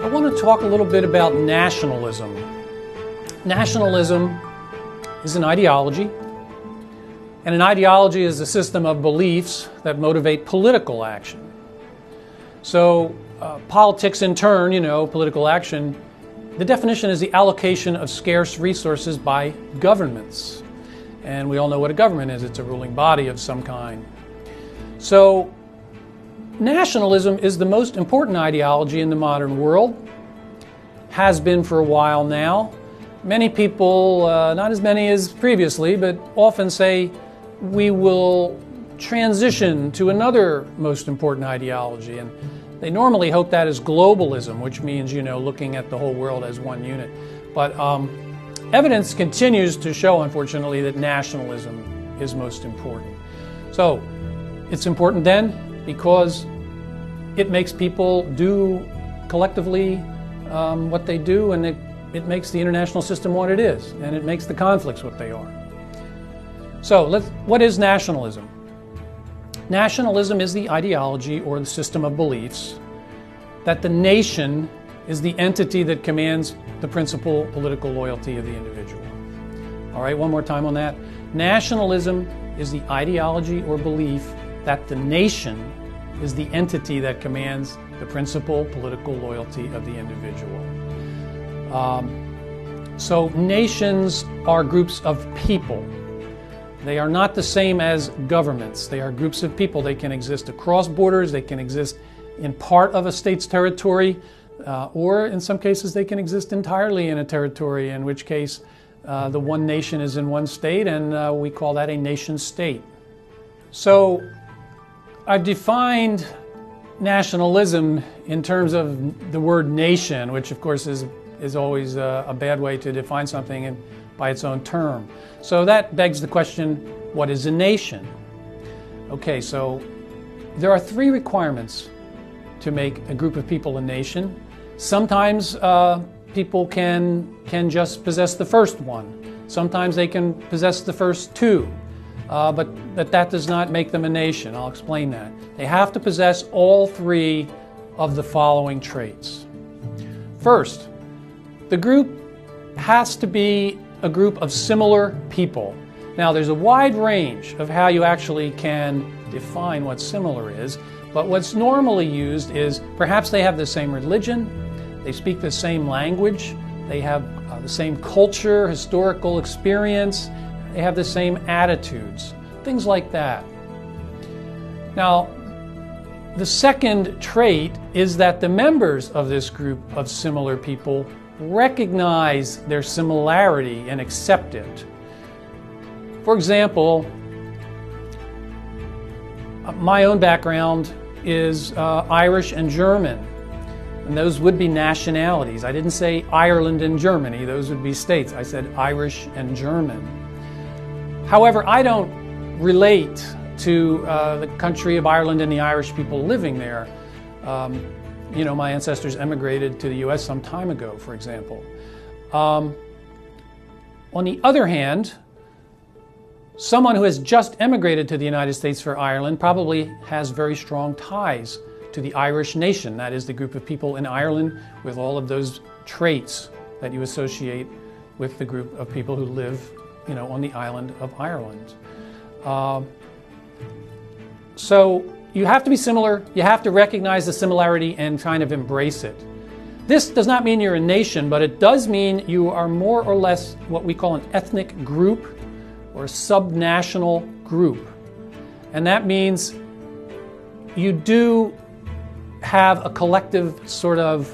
I want to talk a little bit about nationalism. Nationalism is an ideology, and an ideology is a system of beliefs that motivate political action. So politics in turn, political action, the definition is the allocation of scarce resources by governments. And we all know what a government is. It's a ruling body of some kind. So nationalism is the most important ideology in the modern world, has been for a while now. Many people, not as many as previously, but often say we will transition to another most important ideology. And they normally hope that is globalism, which means, looking at the whole world as one unit. But evidence continues to show, unfortunately, that nationalism is most important. So it's important then because it makes people do collectively what they do, and it makes the international system what it is, and it makes the conflicts what they are. So what is nationalism? Nationalism is the ideology or the system of beliefs that the nation is the entity that commands the principal political loyalty of the individual. All right, one more time on that. Nationalism is the ideology or belief that the nation is the entity that commands the principal political loyalty of the individual. So nations are groups of people. They are not the same as governments. They are groups of people. They can exist across borders. They can exist in part of a state's territory, or in some cases they can exist entirely in a territory, in which case the one nation is in one state, and we call that a nation state. So I've defined nationalism in terms of the word nation, which of course is always a bad way to define something by its own term. So that begs the question, what is a nation? Okay, so there are three requirements to make a group of people a nation. Sometimes people can just possess the first one. Sometimes they can possess the first two. But that does not make them a nation. I'll explain that. They have to possess all three of the following traits. First, the group has to be a group of similar people. Now, there's a wide range of how you actually can define what similar is, but what's normally used is perhaps they have the same religion, they speak the same language, they have the same culture, historical experience, they have the same attitudes, things like that. Now, the second trait is that the members of this group of similar people recognize their similarity and accept it. For example, my own background is Irish and German, and those would be nationalities. I didn't say Ireland and Germany, those would be states. I said Irish and German. However, I don't relate to the country of Ireland and the Irish people living there. My ancestors emigrated to the U.S. some time ago, for example. On the other hand, someone who has just emigrated to the United States for Ireland probably has very strong ties to the Irish nation. That is the group of people in Ireland with all of those traits that you associate with the group of people who live on the island of Ireland. So you have to be similar, you have to recognize the similarity and kind of embrace it. This does not mean you're a nation, but it does mean you are more or less what we call an ethnic group or a subnational group. And that means you do have a collective sort of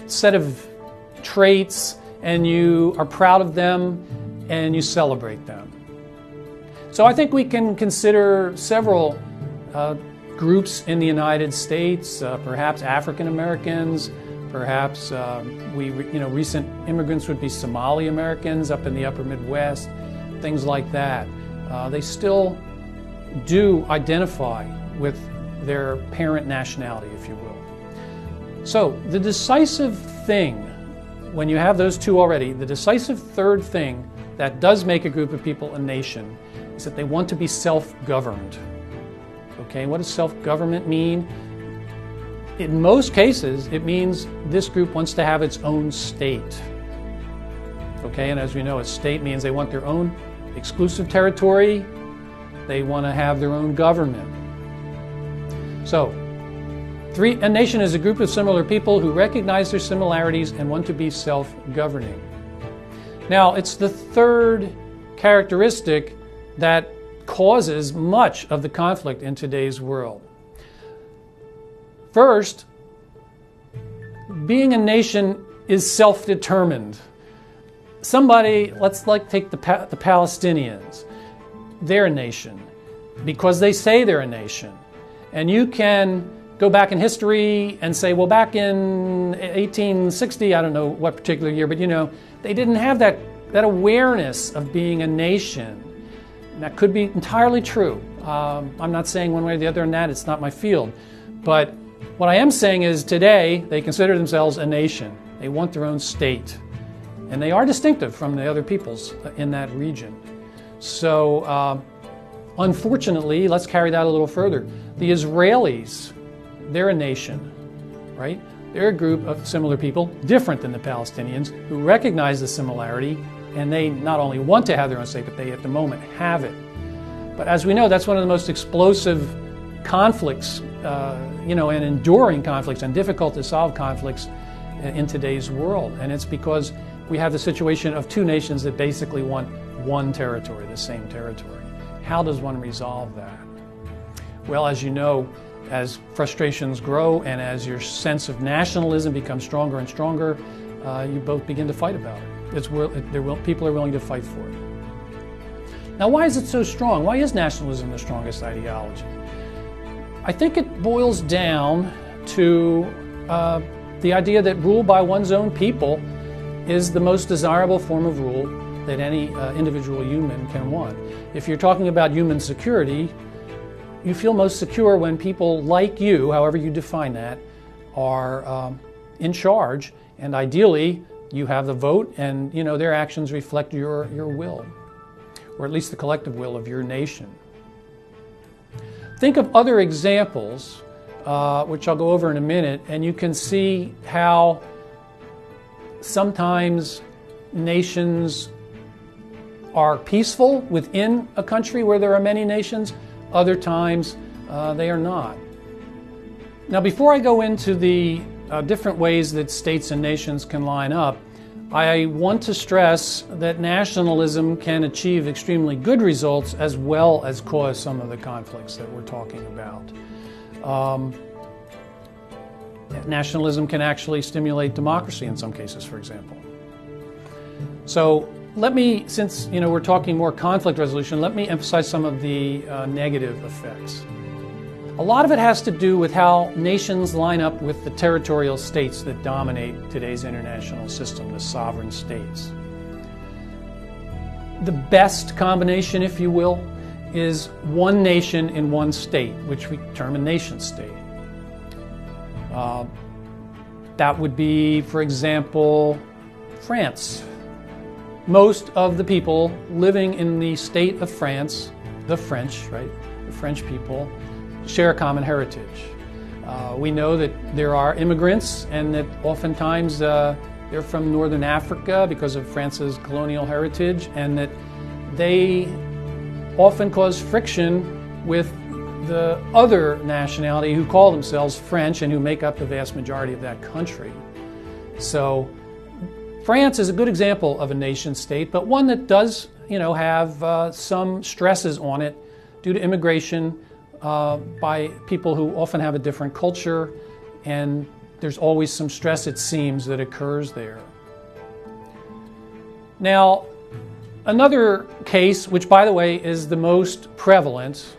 set of traits, and you are proud of them and you celebrate them. So I think we can consider several groups in the United States, perhaps African Americans, perhaps recent immigrants would be Somali Americans up in the upper Midwest, things like that. They still do identify with their parent nationality, if you will. So the decisive thing, when you have those two already, the decisive third thing that does make a group of people a nation is that they want to be self-governed. Okay, what does self-government mean? in most cases, it means this group wants to have its own state. Okay, and as we know, a state means they want their own exclusive territory. They want to have their own government. So, a nation is a group of similar people who recognize their similarities and want to be self-governing. Now, it's the third characteristic that causes much of the conflict in today's world. First, being a nation is self-determined. Somebody, let's take the Palestinians. They're a nation because they say they're a nation. And you can go back in history and say, well, back in 1860, I don't know what particular year, but they didn't have that awareness of being a nation. And that could be entirely true. I'm not saying one way or the other on that, it's not my field. But what I am saying is today, they consider themselves a nation. They want their own state. And they are distinctive from the other peoples in that region. So, unfortunately, let's carry that a little further. The Israelis, they're a nation, right? They're a group of similar people, different than the Palestinians, who recognize the similarity, and they not only want to have their own state, but they at the moment have it. But as we know, that's one of the most explosive conflicts, and enduring conflicts and difficult to solve conflicts in today's world. And it's because we have the situation of two nations that basically want one territory, the same territory. How does one resolve that? Well, as you know, as frustrations grow and as your sense of nationalism becomes stronger and stronger, you both begin to fight about it. People are willing to fight for it. Now, why is it so strong? Why is nationalism the strongest ideology? I think it boils down to the idea that rule by one's own people is the most desirable form of rule that any individual human can want. If you're talking about human security, you feel most secure when people like you, however you define that, are in charge, and ideally you have the vote, and their actions reflect your will, or at least the collective will of your nation. Think of other examples, which I'll go over in a minute, and you can see how sometimes nations are peaceful within a country where there are many nations. Other times they are not. Now, before I go into the different ways that states and nations can line up, I want to stress that nationalism can achieve extremely good results as well as cause some of the conflicts that we're talking about. Nationalism can actually stimulate democracy in some cases, for example. So let me, since we're talking more conflict resolution, let me emphasize some of the negative effects. A lot of it has to do with how nations line up with the territorial states that dominate today's international system, the sovereign states. The best combination, if you will, is one nation in one state, which we term a nation state. That would be, for example, France. Most of the people living in the state of France, the French, right? The French people share a common heritage. We know that there are immigrants and that oftentimes they're from Northern Africa because of France's colonial heritage, and that they often cause friction with the other nationality who call themselves French and who make up the vast majority of that country. So France is a good example of a nation state, but one that does, have some stresses on it due to immigration by people who often have a different culture, and there's always some stress, it seems, that occurs there. Now, another case, which by the way is the most prevalent,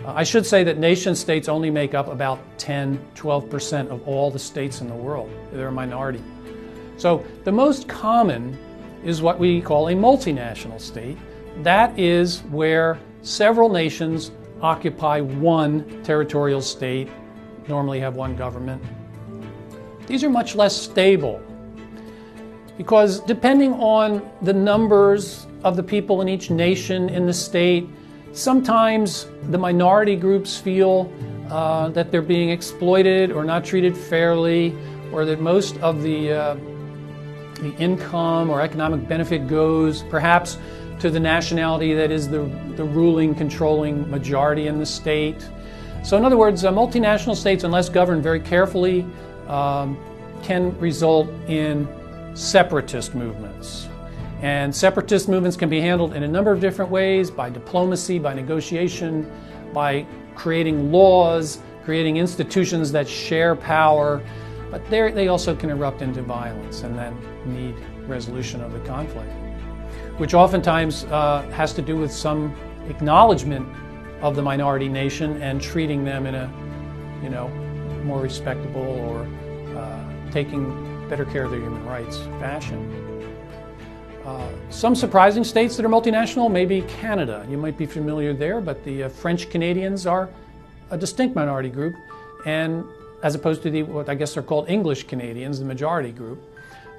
I should say that nation states only make up about 10-12% of all the states in the world. They're a minority. So the most common is what we call a multinational state. That is where several nations occupy one territorial state, normally have one government. These are much less stable because depending on the numbers of the people in each nation in the state, sometimes the minority groups feel that they're being exploited or not treated fairly, or that most of the income or economic benefit goes perhaps to the nationality that is the ruling, controlling majority in the state. So in other words, multinational states, unless governed very carefully, can result in separatist movements. And separatist movements can be handled in a number of different ways: by diplomacy, by negotiation, by creating laws, creating institutions that share power. But they also can erupt into violence and then need resolution of the conflict, which oftentimes has to do with some acknowledgement of the minority nation and treating them in a, more respectable or taking better care of their human rights fashion. Some surprising states that are multinational, maybe Canada. You might be familiar there, but the French Canadians are a distinct minority group, and as opposed to what I guess are called English Canadians, the majority group.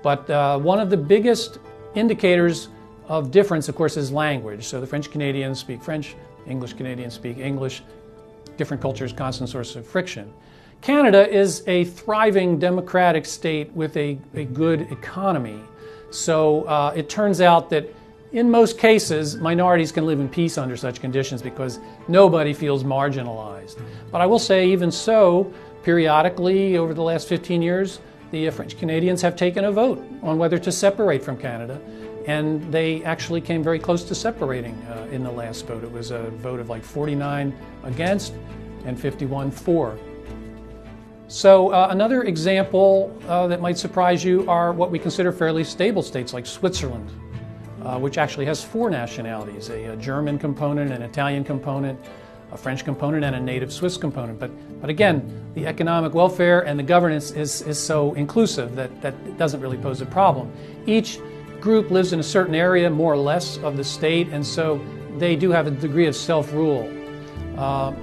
But one of the biggest indicators of difference, of course, is language. So the French Canadians speak French, English Canadians speak English. Different cultures, constant source of friction. Canada is a thriving democratic state with a good economy. So it turns out that in most cases, minorities can live in peace under such conditions because nobody feels marginalized. But I will say, even so, periodically over the last 15 years, the French Canadians have taken a vote on whether to separate from Canada. And they actually came very close to separating in the last vote. It was a vote of like 49 against and 51 for. So another example that might surprise you are what we consider fairly stable states like Switzerland, which actually has 4 nationalities: a German component, an Italian component, a French component, and a native Swiss component. But again, the economic welfare and the governance is so inclusive that it doesn't really pose a problem. Each group lives in a certain area, more or less, of the state, and so they do have a degree of self-rule.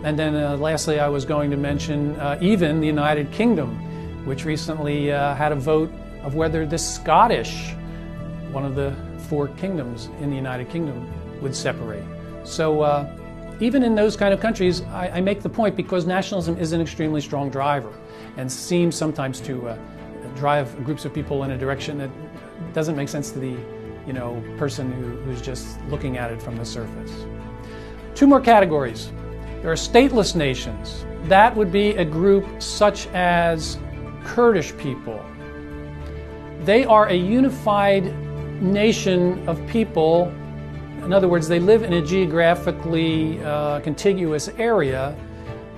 And then lastly, I was going to mention even the United Kingdom, which recently had a vote of whether the Scottish, one of the 4 kingdoms in the United Kingdom, would separate. So even in those kind of countries, I make the point because nationalism is an extremely strong driver and seems sometimes to drive groups of people in a direction that doesn't make sense to the person who's just looking at it from the surface. 2 more categories. There are stateless nations. That would be a group such as Kurdish people. They are a unified nation of people. In other words, they live in a geographically contiguous area,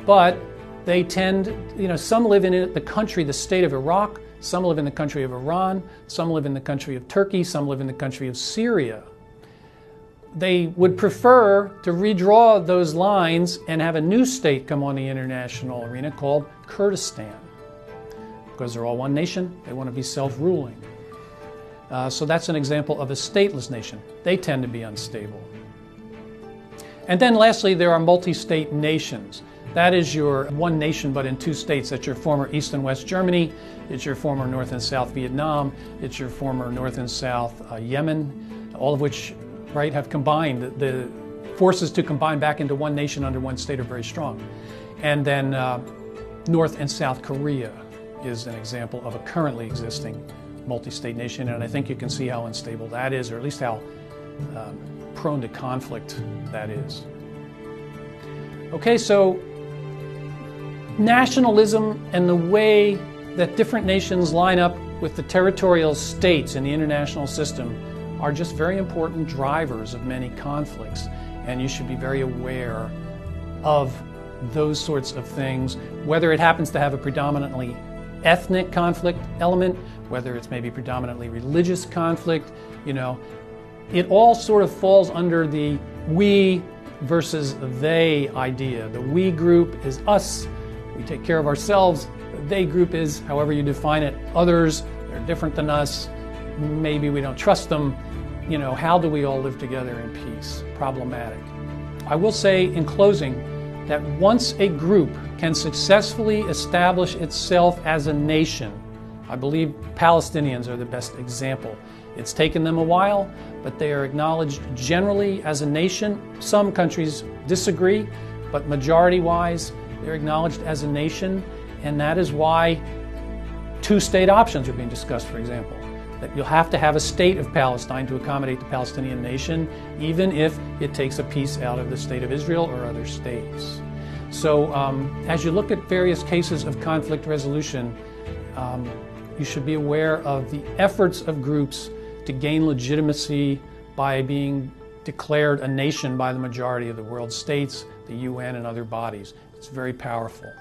but they tend, some live in the country, the state of Iraq, some live in the country of Iran, some live in the country of Turkey, some live in the country of Syria. They would prefer to redraw those lines and have a new state come on the international arena called Kurdistan. Because they're all one nation, they want to be self-ruling. So that's an example of a stateless nation. They tend to be unstable. And then lastly, there are multi-state nations. That is your one nation but in 2 states. That's your former East and West Germany. It's your former North and South Vietnam. It's your former North and South Yemen, all of which have combined. The forces to combine back into one nation under one state are very strong. And then North and South Korea is an example of a currently existing multi-state nation, and I think you can see how unstable that is, or at least how prone to conflict that is. Okay, so nationalism and the way that different nations line up with the territorial states in the international system are just very important drivers of many conflicts, and you should be very aware of those sorts of things, whether it happens to have a predominantly ethnic conflict element, whether it's maybe predominantly religious conflict. It all sort of falls under the we versus they idea. The we group is us, we take care of ourselves. The they group is, however you define it, others. They're different than us, maybe we don't trust them. How do we all live together in peace? Problematic. I will say in closing that once a group can successfully establish itself as a nation, I believe Palestinians are the best example. It's taken them a while, but they are acknowledged generally as a nation. Some countries disagree, but majority-wise, They're acknowledged as a nation, and that is why two-state options are being discussed, for example. That you'll have to have a state of Palestine to accommodate the Palestinian nation, even if it takes a piece out of the state of Israel or other states. So as you look at various cases of conflict resolution, you should be aware of the efforts of groups to gain legitimacy by being declared a nation by the majority of the world states, the UN, and other bodies. It's very powerful.